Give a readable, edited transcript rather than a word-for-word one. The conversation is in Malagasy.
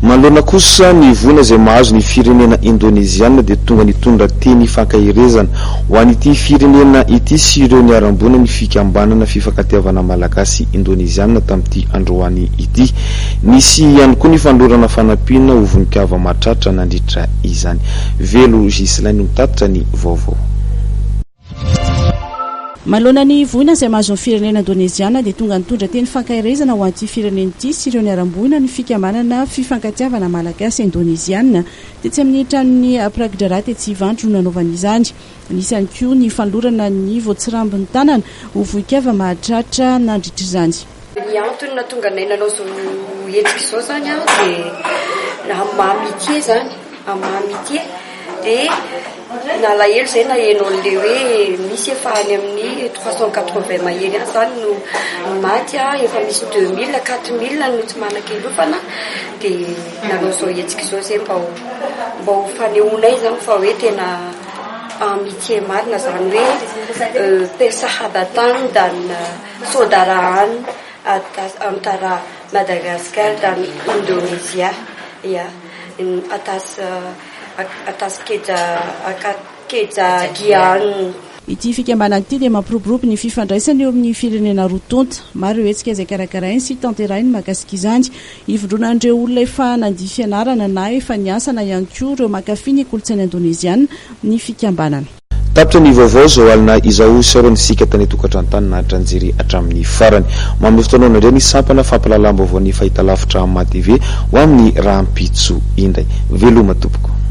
Manoloana kosa ny voina izay mahazo ny firenena indonéziana dia tonga nitondra teny fankaherezena ho an'ity firenena ity sy ireo niaram-boina ny fikambanana fifankatiavana Malagasy indonéziana tamin'ity androany ity. Nisy ihany koa ny fanolorana fanampiana ho voin-kava mahatratra nandritra izany. Velo Gislainy mitatitra ny vaovao. Manoloana ny voina izay mahazo ny firenena indonéziana dia tonga nitondra teny fankaherezena ho an'ity firenena ity sy ireo niaram-boina ny fikambanana fifankatiavana Malagasy indonéziana dia tsy amin'ny tranony pragidrara tetsy ivandro no nanaovana izany. Nisy ihany koa ny fanolorana ny voatsirambin'ny tanana ho voin-kava mahatratra nandritra izany. Ny antony na tonga nay nanao zao hetsika izao zany dia amamitié zany amamitié dia nalahelo zay na hainao le hoe misy efa any amin'ny 380 mahery any zany no maty efa misy 2000 4000 no tsy manan-kelofana dia nanao zao hetsika izao zay mba ho fanehoanay zany fa hoe tena amitié marina zany hoe persahabatan dan saudaraan antara Madagascar dan Indonesia ya atas ihany. Ity fikambanana ity dia mampiroborobo ny fifandraisana eo amin'ny firenena roa tonta. Maro ireo hetsika izay karakarainy sy tanterainy mahakasika izany. Ivondronan'ireo olona efa nandihy fianarana na efa niasa na ihany koa ireo mankafy ny kolontsaina indonéziana ny fikambanana. Tapitra ny vaovao zao alina izao sarony sika tany tokatrantany na tranjery hatramin'ny farany. Mamy fotoana indray ny sampana fampalalam-baovao ny fahitalavitra amin'ny TV ho amin'ny rahampitso indray. Veloma tompoko.